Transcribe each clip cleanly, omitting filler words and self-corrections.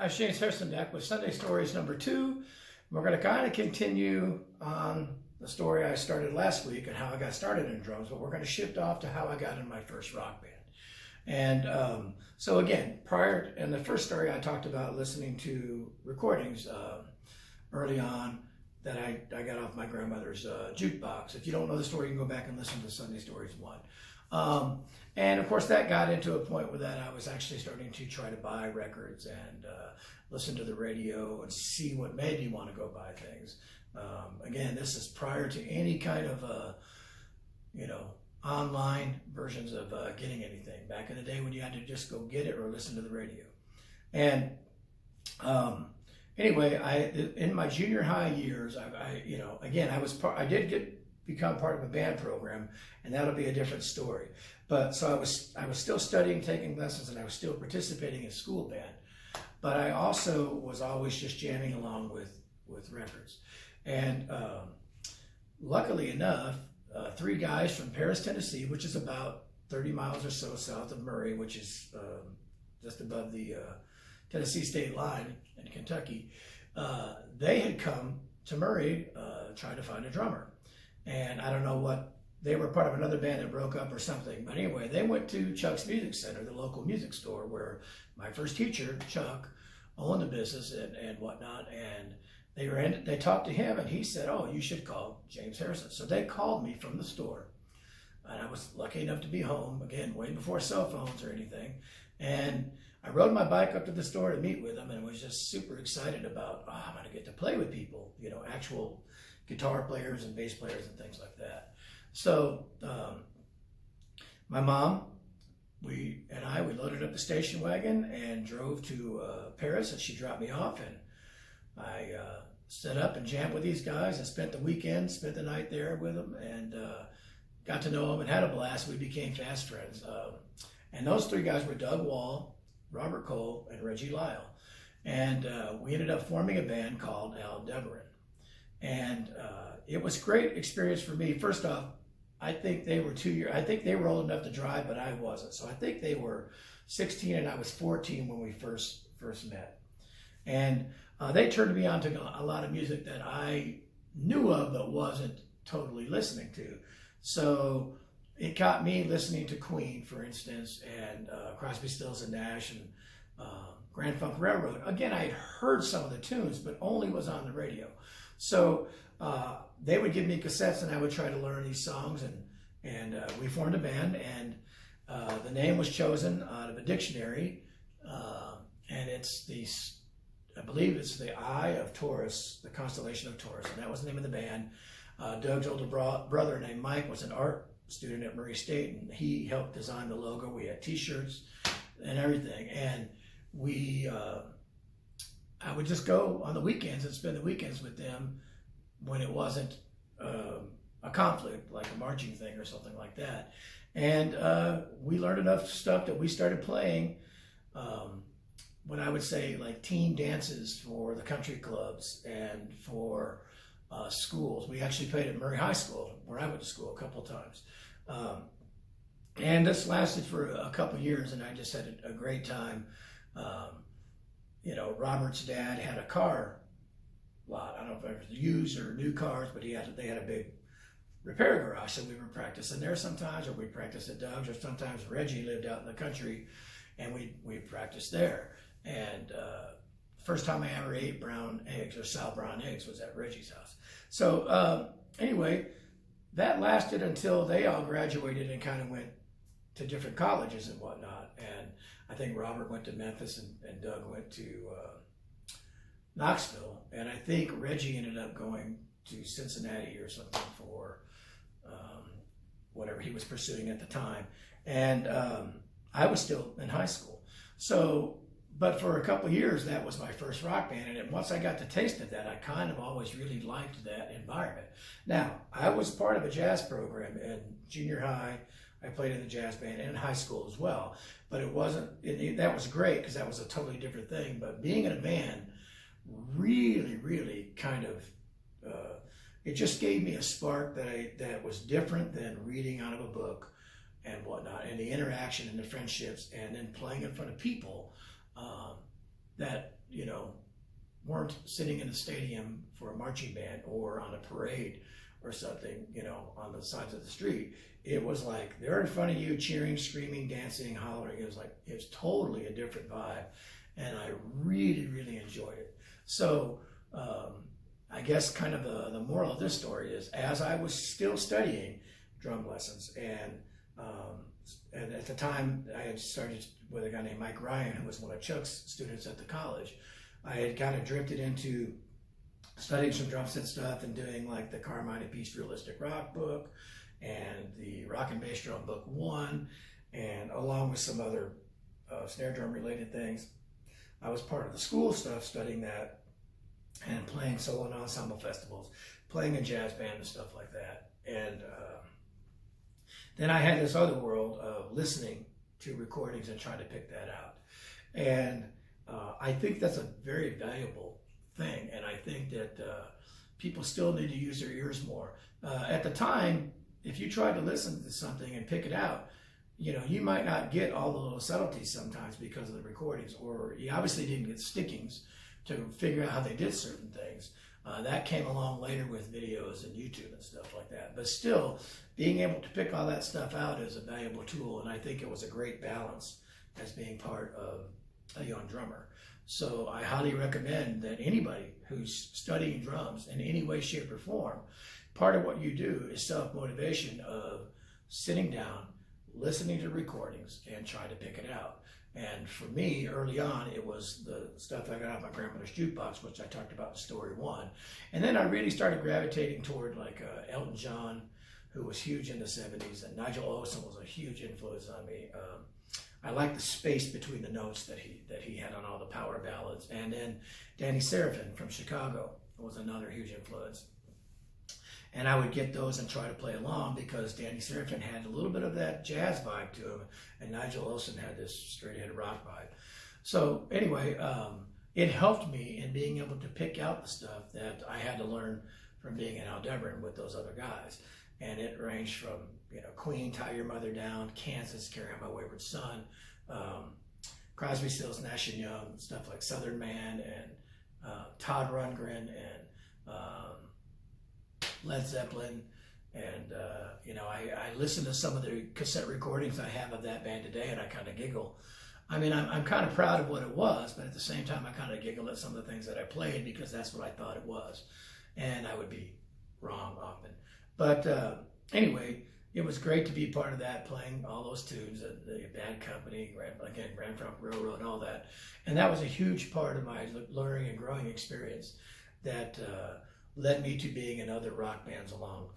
JamesAnimalHarrison back with Sunday Stories number 2. We're going to kind of continue on the story I started last week and how I got started in drums, but we're going to shift off to how I got in my first rock band. And so again, in the first story, I talked about listening to recordings early on that I got off my grandmother's jukebox. If you don't know the story, you can go back and listen to Sunday Stories 1. And of course, that got into a point where I was actually starting to try to buy records and listen to the radio and see what made me want to go buy things. Again, this is prior to any kind of, online versions of getting anything. Back in the day when you had to just go get it or listen to the radio. And anyway, in my junior high years, I did become part of a band program, and that'll be a different story. But so I was still studying, taking lessons, and I was still participating in school band. But I also was always just jamming along with records. And luckily enough, 3 guys from Paris, Tennessee, which is about 30 miles or so south of Murray, which is just above the Tennessee state line in Kentucky, they had come to Murray trying to find a drummer. And I don't know what, they were part of another band that broke up or something. But anyway, they went to Chuck's Music Center, the local music store, where my first teacher, Chuck, owned the business and whatnot. And they talked to him, and he said, "Oh, you should call James Harrison." So they called me from the store. And I was lucky enough to be home, again, way before cell phones or anything. And I rode my bike up to the store to meet with them, and was just super excited about, I'm going to get to play with people, actual guitar players and bass players and things like that. So my mom, we loaded up the station wagon and drove to Paris, and she dropped me off, and I set up and jammed with these guys and spent the night there with them, and got to know them and had a blast. We became fast friends. And those 3 guys were Doug Wall, Robert Cole, and Reggie Lyell. And we ended up forming a band called Aldebaren. And it was a great experience for me. First off, I think they were old enough to drive, but I wasn't. So I think they were 16 and I was 14 when we first met. And they turned me on to a lot of music that I knew of but wasn't totally listening to. So it got me listening to Queen, for instance, and Crosby, Stills and Nash, and Grand Funk Railroad. Again, I had heard some of the tunes, but only was on the radio. So they would give me cassettes, and I would try to learn these songs, and we formed a band, and the name was chosen out of a dictionary, and I believe it's the Eye of Taurus, the constellation of Taurus, and that was the name of the band. Doug's older brother named Mike was an art student at Murray State, and he helped design the logo. We had t-shirts and everything, and I would just go on the weekends and spend the weekends with them when it wasn't a conflict, like a marching thing or something like that. And we learned enough stuff that we started playing what I would say like teen dances for the country clubs and for schools. We actually played at Murray High School, where I went to school, a couple of times. And this lasted for a couple of years, and I just had a great time. Robert's dad had a car lot. I don't know if it was used or new cars, but they had a big repair garage, so we were practicing there sometimes, or we practiced at Doug's, or sometimes Reggie lived out in the country, and we practiced there. And first time I ever ate brown eggs or Sal brown eggs was at Reggie's house. So anyway, that lasted until they all graduated and kind of went to different colleges and whatnot. And I think Robert went to Memphis, and Doug went to Knoxville. And I think Reggie ended up going to Cincinnati or something for whatever he was pursuing at the time. And I was still in high school. So, but for a couple of years, that was my first rock band. And once I got the taste of that, I kind of always really liked that environment. Now, I was part of a jazz program in junior high. I played in the jazz band and in high school as well. But that was great because that was a totally different thing. But being in a band really, really kind of, it just gave me a spark that was different than reading out of a book and whatnot, and the interaction and the friendships, and then playing in front of people that you know, weren't sitting in a stadium for a marching band or on a parade or something, you know, on the sides of the street. It was like they're in front of you cheering, screaming, dancing, hollering. It was totally a different vibe. And I really, really enjoyed it. So I guess kind of the moral of this story is, as I was still studying drum lessons, and at the time I had started with a guy named Mike Ryan, who was one of Chuck's students at the college. I had kind of drifted into studying some drum set stuff and doing like the Carmine and Peace Realistic Rock book and the Rock and Bass Drum Book 1, and along with some other snare drum related things. I was part of the school stuff, studying that and playing solo and ensemble festivals, playing in jazz band and stuff like that. And then I had this other world of listening to recordings and trying to pick that out. And I think that's a very valuable thing. And I think that people still need to use their ears more. At the time, if you tried to listen to something and pick it out, you know, you might not get all the little subtleties sometimes because of the recordings, or you obviously didn't get stickings to figure out how they did certain things. That came along later with videos and YouTube and stuff like that. But still, being able to pick all that stuff out is a valuable tool, and I think it was a great balance as being part of a young drummer. So I highly recommend that anybody who's studying drums in any way, shape, or form, part of what you do is self-motivation of sitting down, listening to recordings, and try to pick it out. And for me, early on, it was the stuff I got out of my grandmother's jukebox, which I talked about in story 1. And then I really started gravitating toward like Elton John, who was huge in the 70s, and Nigel Olsson was a huge influence on me. I like the space between the notes that he had on all the power ballads. And then Danny Serafin from Chicago was another huge influence. And I would get those and try to play along, because Danny Serafin had a little bit of that jazz vibe to him, and Nigel Olsson had this straight-ahead rock vibe. So anyway, it helped me in being able to pick out the stuff that I had to learn from being in Aldebaren with those other guys. And it ranged from, you know, Queen, Tie Your Mother Down, Kansas, Carry On My Wayward Son, Crosby, Stills, Nash & Young, stuff like Southern Man, and Todd Rundgren, and Led Zeppelin. And you know, I listen to some of the cassette recordings I have of that band today, and I kind of giggle. I mean, I'm kind of proud of what it was, but at the same time I kind of giggle at some of the things that I played, because that's what I thought it was, and I would be wrong often. But anyway, it was great to be part of that, playing all those tunes, the Bad Company, Grand Funk Railroad, and all that. And that was a huge part of my learning and growing experience that led me to being in other rock bands along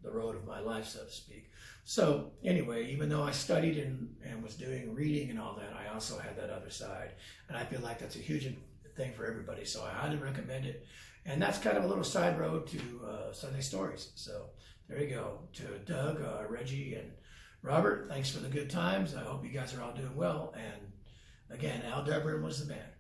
the road of my life, so to speak. So anyway, even though I studied and was doing reading and all that, I also had that other side. And I feel like that's a huge thing for everybody. So I highly recommend it. And that's kind of a little side road to Sunday Stories. So there you go. To Doug, Reggie, and Robert, thanks for the good times. I hope you guys are all doing well. And again, Aldebaren was the band.